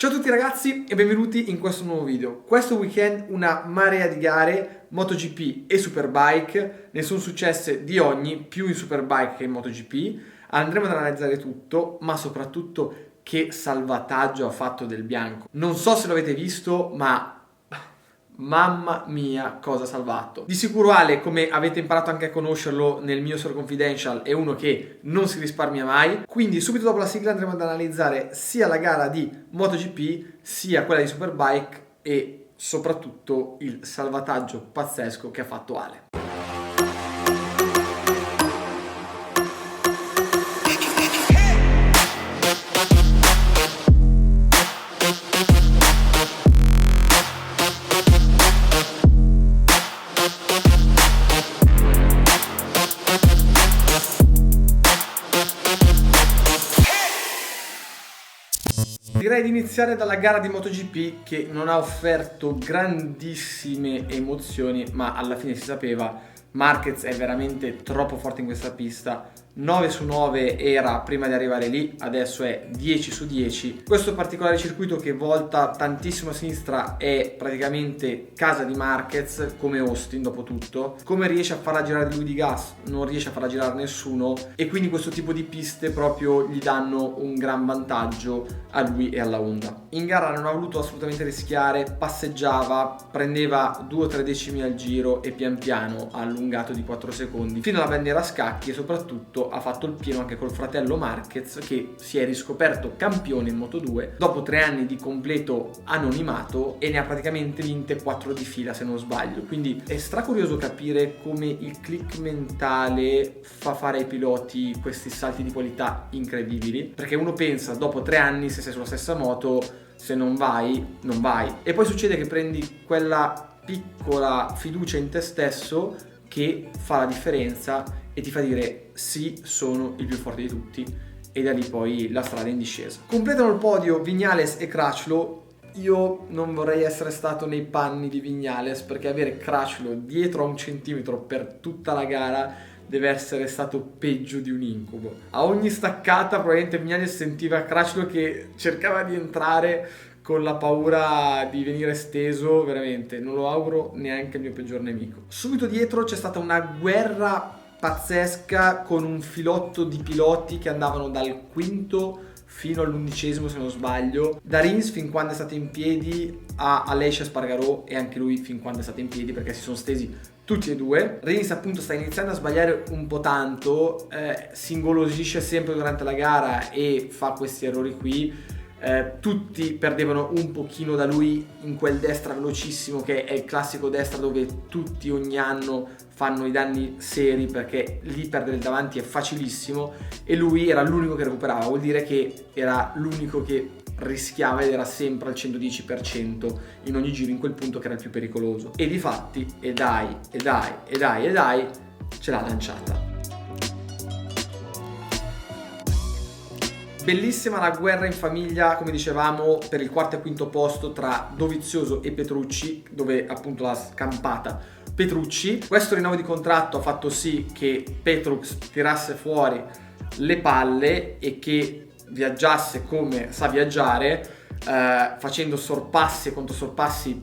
Ciao a tutti ragazzi e benvenuti in questo nuovo video. Questo weekend una marea di gare MotoGP e Superbike, ne sono successe di ogni, più in Superbike che in MotoGP. Andremo ad analizzare tutto, ma soprattutto che salvataggio ha fatto Del Bianco. Non so se lo avete visto, ma mamma mia cosa ha salvato. Di sicuro Ale, come avete imparato anche a conoscerlo nel mio Super Confidential, è uno che non si risparmia mai. Quindi subito dopo la sigla andremo ad analizzare sia la gara di MotoGP sia quella di Superbike e soprattutto il salvataggio pazzesco che ha fatto Ale. Direi di iniziare dalla gara di MotoGP che non ha offerto grandissime emozioni, ma alla fine si sapeva, Marquez è veramente troppo forte in questa pista. 9 su 9 era prima di arrivare lì, adesso è 10 su 10. Questo particolare circuito che volta tantissimo a sinistra è praticamente casa di Marquez, come Austin dopo tutto. Come riesce a farla girare di lui di gas? Non riesce a farla girare nessuno e quindi questo tipo di piste proprio gli danno un gran vantaggio a lui e alla Honda. In gara non ha voluto assolutamente rischiare, passeggiava, prendeva 2 o 3 decimi al giro e pian piano ha allungato di 4 secondi fino alla bandiera a scacchi e soprattutto ha fatto il pieno anche col fratello Marquez che si è riscoperto campione in Moto2 dopo 3 anni di completo anonimato e ne ha praticamente vinte 4 di fila se non sbaglio. Quindi è stracurioso capire come il click mentale fa fare ai piloti questi salti di qualità incredibili, perché uno pensa dopo 3 anni se sei sulla stessa moto, se non vai, non vai, e poi succede che prendi quella piccola fiducia in te stesso che fa la differenza e ti fa dire sì, sono il più forte di tutti, e da lì poi la strada è in discesa. Completano il podio Viñales e Crutchlow. Io non vorrei essere stato nei panni di Viñales, perché avere Crutchlow dietro a 1 centimetro per tutta la gara deve essere stato peggio di un incubo. A ogni staccata probabilmente Viñales sentiva Crutchlow che cercava di entrare con la paura di venire steso. Veramente non lo auguro neanche al mio peggior nemico. Subito dietro c'è stata una guerra pazzesca con un filotto di piloti che andavano dal quinto fino all'11° se non sbaglio, da Rins fin quando è stato in piedi a Aleix Espargaró, e anche lui fin quando è stato in piedi perché si sono stesi tutti e due. Rins appunto sta iniziando a sbagliare un po' tanto, si ingolosisce sempre durante la gara e fa questi errori qui. Tutti perdevano un pochino da lui in quel destra velocissimo che è il classico destra dove tutti ogni anno fanno i danni seri, perché lì perdere il davanti è facilissimo e lui era l'unico che recuperava, vuol dire che era l'unico che rischiava ed era sempre al 110% in ogni giro in quel punto che era il più pericoloso, e difatti e dai ce l'ha lanciata. Bellissima la guerra in famiglia, come dicevamo, per il quarto e quinto posto tra Dovizioso e Petrucci, dove appunto l'ha scampata Petrucci. Questo rinnovo di contratto ha fatto sì che Petrux tirasse fuori le palle e che viaggiasse come sa viaggiare, facendo sorpassi e controsorpassi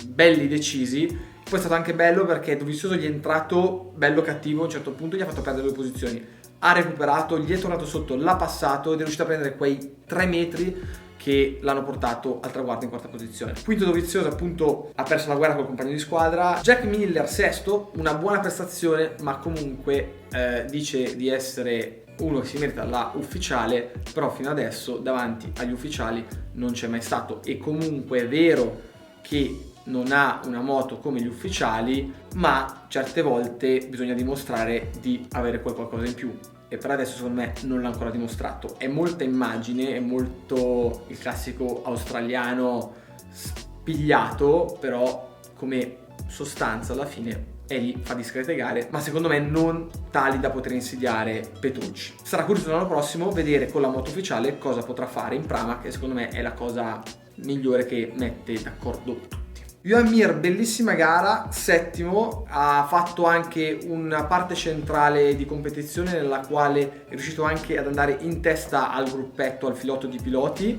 belli decisi. Poi è stato anche bello perché Dovizioso gli è entrato bello cattivo, a un certo punto gli ha fatto perdere 2 posizioni. Ha recuperato, gli è tornato sotto, l'ha passato ed è riuscito a prendere quei 3 metri che l'hanno portato al traguardo in quarta posizione. Quinto Dovizioso appunto ha perso la guerra col compagno di squadra. Jack Miller sesto, una buona prestazione, ma comunque dice di essere uno che si merita la ufficiale, però fino adesso davanti agli ufficiali non c'è mai stato. E comunque è vero che non ha una moto come gli ufficiali, ma certe volte bisogna dimostrare di avere qualcosa in più e per adesso secondo me non l'ha ancora dimostrato. È molta immagine, è molto il classico australiano spigliato, però come sostanza alla fine è lì, fa discrete gare, ma secondo me non tali da poter insidiare Petrucci. Sarà curioso l'anno prossimo vedere con la moto ufficiale cosa potrà fare in Pramac, che secondo me è la cosa migliore che mette d'accordo tutti. Joan Mir, bellissima gara, settimo, ha fatto anche una parte centrale di competizione nella quale è riuscito anche ad andare in testa al gruppetto, al filotto di piloti,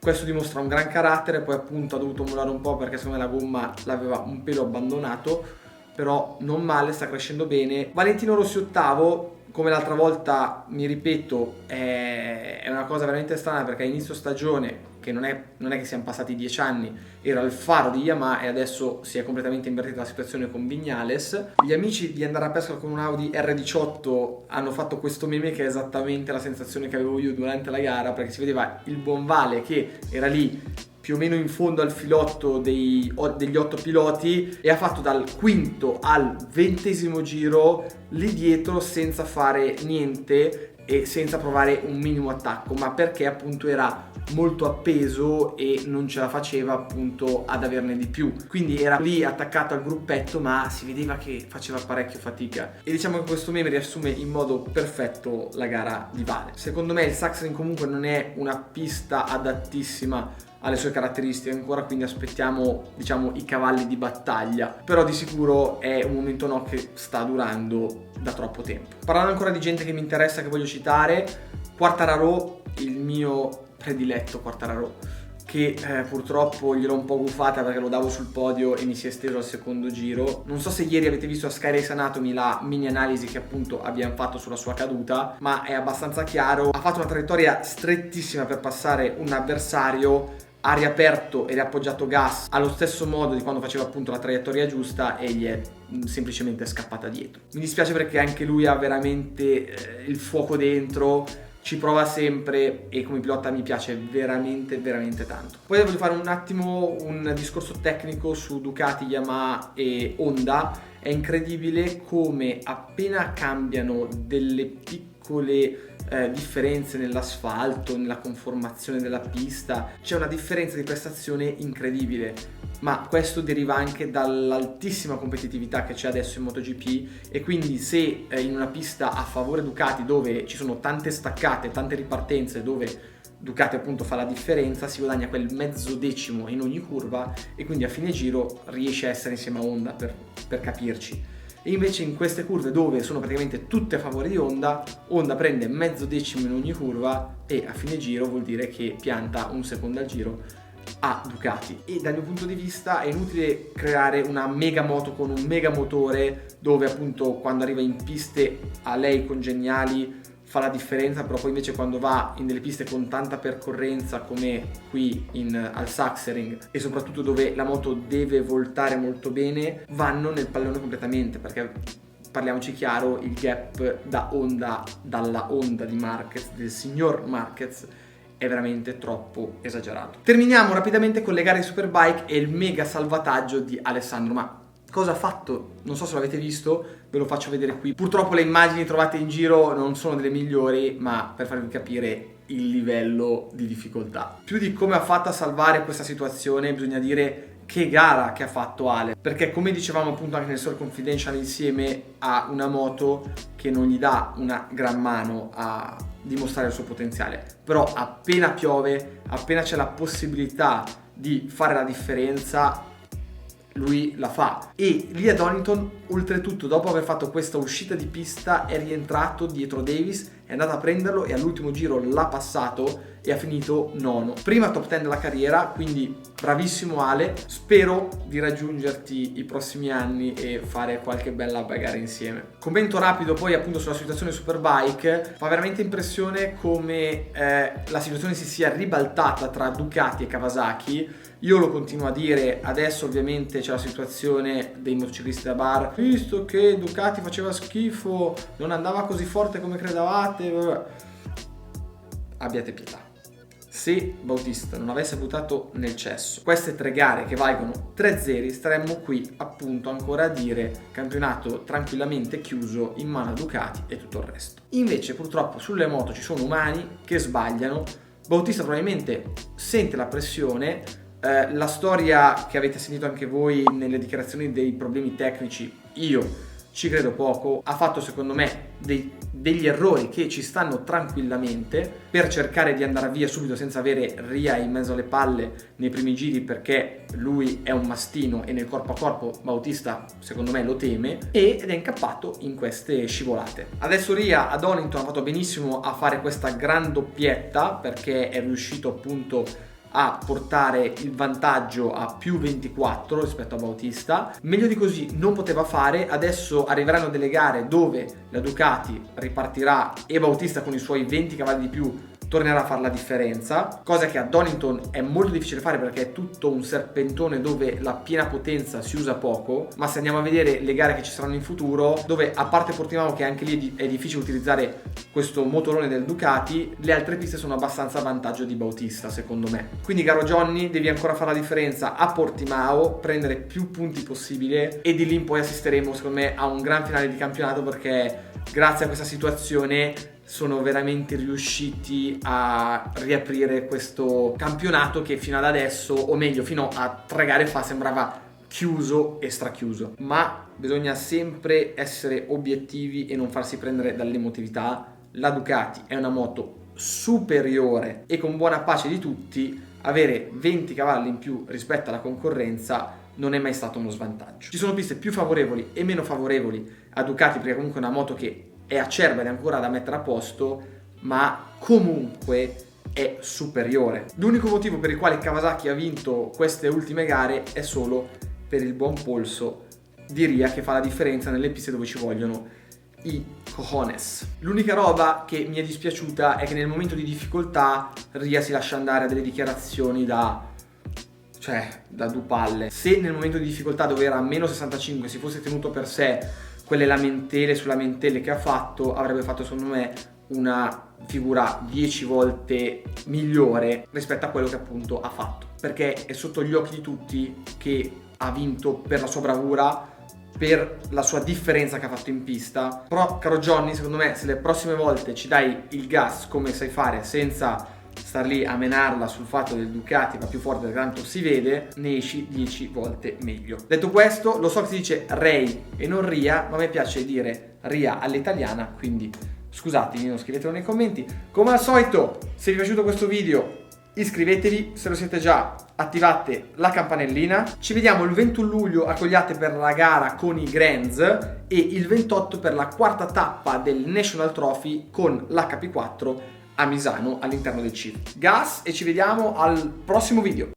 Questo dimostra un gran carattere, poi appunto ha dovuto mollare un po' perché secondo me la gomma l'aveva un pelo abbandonato, però non male, sta crescendo bene. Valentino Rossi ottavo, come l'altra volta, mi ripeto, è una cosa veramente strana perché a inizio stagione, che non è che siamo passati 10 anni, era il faro di Yamaha e adesso si è completamente invertita la situazione con Vignales. Gli amici di Andare a Pesca con un Audi R18 hanno fatto questo meme che è esattamente la sensazione che avevo io durante la gara, perché si vedeva il Bonvale che era lì più o meno in fondo al filotto degli 8 piloti e ha fatto dal quinto al 20° giro lì dietro senza fare niente e senza provare un minimo attacco, ma perché appunto era molto appeso e non ce la faceva appunto ad averne di più, quindi era lì attaccato al gruppetto ma si vedeva che faceva parecchio fatica. E diciamo che questo meme riassume in modo perfetto la gara di Vale. Secondo me il Sachsenring comunque non è una pista adattissima alle sue caratteristiche ancora, quindi aspettiamo diciamo i cavalli di battaglia, però di sicuro è un momento no che sta durando da troppo tempo. Parlando ancora di gente che mi interessa, che voglio citare, Quartararo, il mio prediletto Quartararo, che purtroppo gliel'ho un po' gufata perché lo davo sul podio e mi si è esteso al secondo giro. Non so se ieri avete visto a Sky Race Anatomy la mini analisi che appunto abbiamo fatto sulla sua caduta, ma è abbastanza chiaro. Ha fatto una traiettoria strettissima per passare un avversario, ha riaperto e riappoggiato gas allo stesso modo di quando faceva appunto la traiettoria giusta e gli è semplicemente scappata dietro. Mi dispiace perché anche lui ha veramente il fuoco dentro, ci prova sempre e come pilota mi piace veramente veramente tanto. Poi voglio fare un attimo un discorso tecnico su Ducati, Yamaha e Honda. È incredibile come appena cambiano delle piccole differenze nell'asfalto, nella conformazione della pista, c'è una differenza di prestazione incredibile, ma questo deriva anche dall'altissima competitività che c'è adesso in MotoGP e quindi se in una pista a favore Ducati dove ci sono tante staccate, tante ripartenze, dove Ducati appunto fa la differenza, si guadagna quel mezzo decimo in ogni curva e quindi a fine giro riesce a essere insieme a Honda per capirci. E invece in queste curve dove sono praticamente tutte a favore di Honda, Honda prende mezzo decimo in ogni curva e a fine giro vuol dire che pianta un secondo al giro a Ducati. E dal mio punto di vista è inutile creare una mega moto con un mega motore dove appunto quando arriva in piste a lei congeniali fa la differenza, però poi invece quando va in delle piste con tanta percorrenza come qui al Sachsenring e soprattutto dove la moto deve voltare molto bene, vanno nel pallone completamente, perché parliamoci chiaro, il gap dalla Honda di Marquez, del signor Marquez, è veramente troppo esagerato. Terminiamo rapidamente con le gare di Superbike e il mega salvataggio di Alessandro. Ma cosa ha fatto? Non so se l'avete visto, ve lo faccio vedere qui. Purtroppo le immagini trovate in giro non sono delle migliori, ma per farvi capire il livello di difficoltà. Più di come ha fatto a salvare questa situazione, bisogna dire che gara che ha fatto Ale, perché come dicevamo appunto anche nel Sole Confidential, insieme a una moto che non gli dà una gran mano a dimostrare il suo potenziale, però appena piove, appena c'è la possibilità di fare la differenza, lui la fa. E lì a Donington, oltretutto, dopo aver fatto questa uscita di pista, è rientrato dietro Davis, è andato a prenderlo e all'ultimo giro l'ha passato e ha finito nono. Prima top 10 della carriera, quindi bravissimo Ale, spero di raggiungerti i prossimi anni e fare qualche bella gara insieme. Commento rapido poi appunto sulla situazione Superbike. Fa veramente impressione come la situazione si sia ribaltata tra Ducati e Kawasaki. Io lo continuo a dire, adesso ovviamente c'è la situazione dei motociclisti da bar, visto che Ducati faceva schifo, non andava così forte come credevate, abbiate pietà. Se Bautista non avesse buttato nel cesso queste 3 gare che valgono 3-0, staremmo qui appunto ancora a dire campionato tranquillamente chiuso in mano a Ducati e tutto il resto. Invece purtroppo sulle moto ci sono umani che sbagliano. Bautista probabilmente sente la pressione. La storia che avete sentito anche voi nelle dichiarazioni dei problemi tecnici, io ci credo poco. Ha fatto secondo me degli errori che ci stanno tranquillamente per cercare di andare via subito senza avere Ria in mezzo alle palle nei primi giri, perché lui è un mastino e nel corpo a corpo Bautista secondo me lo teme, ed è incappato in queste scivolate. Adesso Ria ad Donington ha fatto benissimo a fare questa gran doppietta perché è riuscito appunto a portare il vantaggio a più 24 rispetto a Bautista. Meglio di così non poteva fare. Adesso arriveranno delle gare dove la Ducati ripartirà e Bautista con i suoi 20 cavalli di più tornerà a fare la differenza, cosa che a Donington è molto difficile fare perché è tutto un serpentone dove la piena potenza si usa poco. Ma se andiamo a vedere le gare che ci saranno in futuro, dove a parte Portimao, che anche lì è difficile utilizzare questo motorone del Ducati, le altre piste sono abbastanza a vantaggio di Bautista secondo me. Quindi caro Johnny, devi ancora fare la differenza a Portimao, prendere più punti possibile e di lì in poi assisteremo secondo me a un gran finale di campionato, perché grazie a questa situazione sono veramente riusciti a riaprire questo campionato che fino ad adesso, o meglio fino a 3 gare fa, sembrava chiuso e strachiuso. Ma bisogna sempre essere obiettivi e non farsi prendere dall'emotività. La Ducati è una moto superiore e con buona pace di tutti, avere 20 cavalli in più rispetto alla concorrenza non è mai stato uno svantaggio. Ci sono piste più favorevoli e meno favorevoli a Ducati, perché comunque è una moto che è acerba ed è ancora da mettere a posto, ma comunque è superiore. L'unico motivo per il quale Kawasaki ha vinto queste ultime gare è solo per il buon polso di Ria, che fa la differenza nelle piste dove ci vogliono i cojones. L'unica roba che mi è dispiaciuta è che nel momento di difficoltà Ria si lascia andare a delle dichiarazioni da dupalle. Se nel momento di difficoltà, dove era a meno 65, si fosse tenuto per sé quelle lamentele su lamentele che ha fatto, avrebbe fatto secondo me una figura 10 volte migliore rispetto a quello che appunto ha fatto, perché è sotto gli occhi di tutti che ha vinto per la sua bravura, per la sua differenza che ha fatto in pista. Però caro Johnny, secondo me se le prossime volte ci dai il gas come sai fare, senza star lì a menarla sul fatto del Ducati va più forte perché tanto si vede, ne esci 10 volte meglio. Detto questo, lo so che si dice Ray e non Ria, ma a me piace dire Ria all'italiana, quindi scusatemi, non scrivetelo nei commenti. Come al solito, se vi è piaciuto questo video iscrivetevi, se lo siete già attivate la campanellina. Ci vediamo il 21 luglio a Cogliate per la gara con i Grands e il 28 per la quarta tappa del National Trophy con l'HP4 a Misano all'interno del CIV. Gas e ci vediamo al prossimo video.